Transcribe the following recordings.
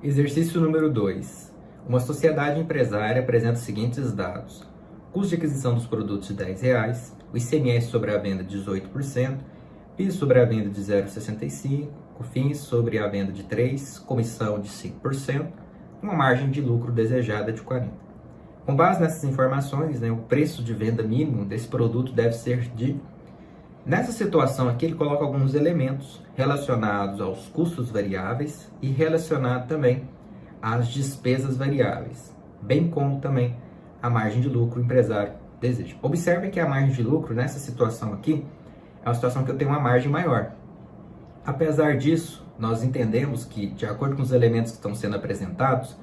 Exercício número 2. Uma sociedade empresária apresenta os seguintes dados: custo de aquisição dos produtos de R$10, o ICMS sobre a venda de 18%, PIS sobre a venda de 0,65%, COFINS sobre a venda de 3%, comissão de 5%, uma margem de lucro desejada de 40%. Com base nessas informações, o preço de venda mínimo desse produto deve ser de... Nessa situação aqui, ele coloca alguns elementos relacionados aos custos variáveis e relacionado também às despesas variáveis, bem como também a margem de lucro o empresário deseja. Observem que a margem de lucro, nessa situação aqui, é uma situação que eu tenho uma margem maior. Apesar disso, nós entendemos que, de acordo com os elementos que estão sendo apresentados,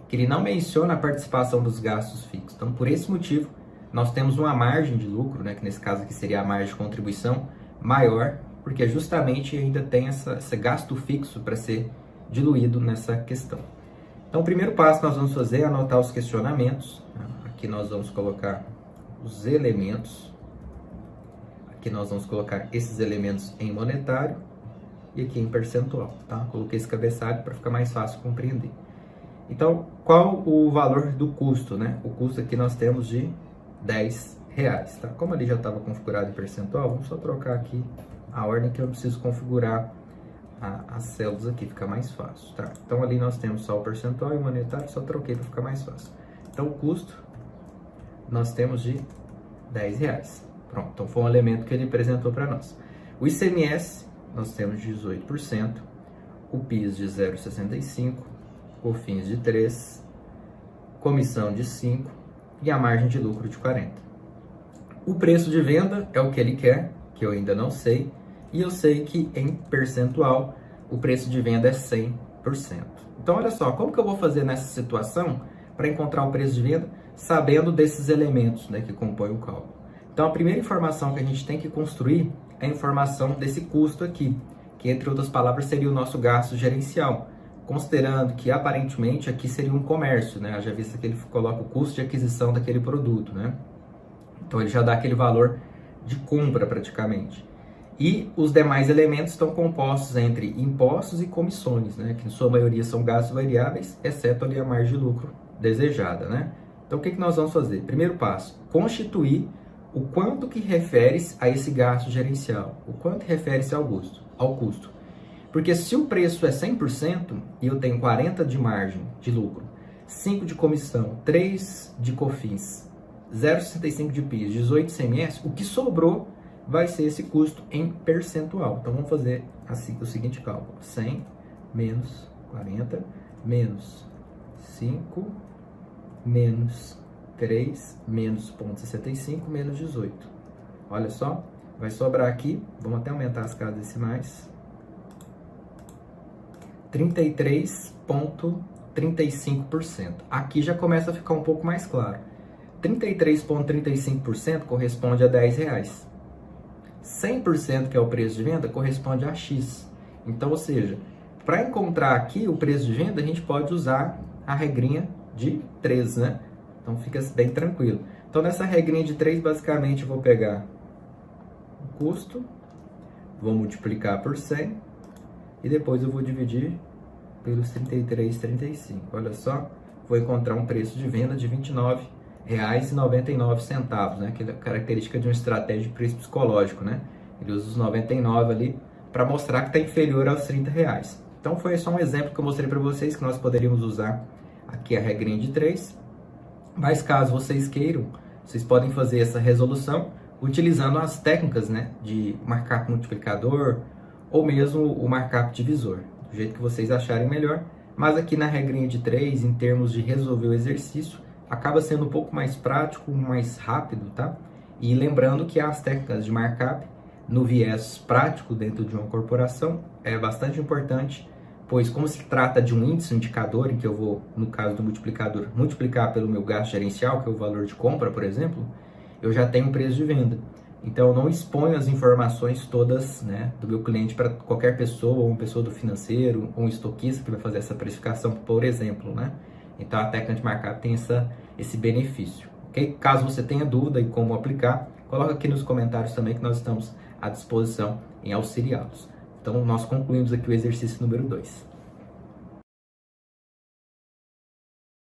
que ele não menciona a participação dos gastos fixos. Então, por esse motivo, nós temos uma margem de lucro, que nesse caso aqui seria a margem de contribuição, maior, porque justamente ainda tem esse gasto fixo para ser diluído nessa questão. Então, o primeiro passo que nós vamos fazer é anotar os questionamentos. Aqui nós vamos colocar os elementos. Aqui nós vamos colocar esses elementos em monetário e aqui em percentual, tá? Coloquei esse cabeçalho para ficar mais fácil compreender. Então, qual o valor do custo, O custo aqui nós temos de R$10, tá? Como ali já estava configurado em percentual, vamos só trocar aqui a ordem que eu preciso configurar as células aqui, fica mais fácil, tá? Então ali nós temos só o percentual e o monetário, só troquei para ficar mais fácil. Então o custo nós temos de R$10. Pronto, então foi um elemento que ele apresentou para nós. O ICMS nós temos de 18%, o PIS de 0,65%, COFINS de 3%, comissão de 5% e a margem de lucro de 40%. O preço de venda é o que ele quer, que eu ainda não sei, e eu sei que em percentual o preço de venda é 100%. Então olha só, como que eu vou fazer nessa situação para encontrar o preço de venda sabendo desses elementos que compõem o cálculo? Então a primeira informação que a gente tem que construir é a informação desse custo aqui, que entre outras palavras seria o nosso gasto gerencial, considerando que aparentemente aqui seria um comércio, Já visto que ele coloca o custo de aquisição daquele produto, Então ele já dá aquele valor de compra praticamente. E os demais elementos estão compostos entre impostos e comissões, que em sua maioria são gastos variáveis, exceto ali a margem de lucro desejada, Então o que nós vamos fazer? Primeiro passo, constituir o quanto que refere-se a esse gasto gerencial, o quanto refere-se ao custo. Porque se o preço é 100% e eu tenho 40% de margem de lucro, 5% de comissão, 3% de COFINS, 0,65% de PIS, 18% de ICMS, o que sobrou vai ser esse custo em percentual. Então vamos fazer assim, o seguinte cálculo: 100 menos 40 menos 5 menos 3 menos 0,65 menos 18. Olha só, vai sobrar aqui, vamos até aumentar as casas decimais, 33,35%. Aqui já começa a ficar um pouco mais claro. 33,35% corresponde a R$10. 100%, que é o preço de venda, corresponde a X. Então, ou seja, para encontrar aqui o preço de venda, a gente pode usar a regrinha de 3, Então, fica bem tranquilo. Então, nessa regrinha de 3, basicamente, eu vou pegar o custo, vou multiplicar por 100 e depois eu vou dividir pelos 33,35. Olha só, vou encontrar um preço de venda de R$29,99, que é a característica de uma estratégia de preço psicológico, Ele usa os 99 ali para mostrar que está inferior aos R$30. Então foi só um exemplo que eu mostrei para vocês que nós poderíamos usar aqui a regrinha de 3. Mas caso vocês queiram, vocês podem fazer essa resolução utilizando as técnicas, de markup multiplicador ou mesmo o markup divisor, do jeito que vocês acharem melhor. Mas aqui na regrinha de 3, em termos de resolver o exercício, acaba sendo um pouco mais prático, mais rápido, tá? E lembrando que as técnicas de markup no viés prático dentro de uma corporação é bastante importante, pois como se trata de um índice, um indicador, em que eu vou, no caso do multiplicador, multiplicar pelo meu gasto gerencial, que é o valor de compra, por exemplo, eu já tenho um preço de venda. Então eu não exponho as informações todas, do meu cliente para qualquer pessoa, ou uma pessoa do financeiro, ou um estoquista que vai fazer essa precificação, por exemplo, Então a técnica de markup tem esse benefício, ok? Caso você tenha dúvida em como aplicar, coloca aqui nos comentários também que nós estamos à disposição em auxiliá-los. Então nós concluímos aqui o exercício número 2.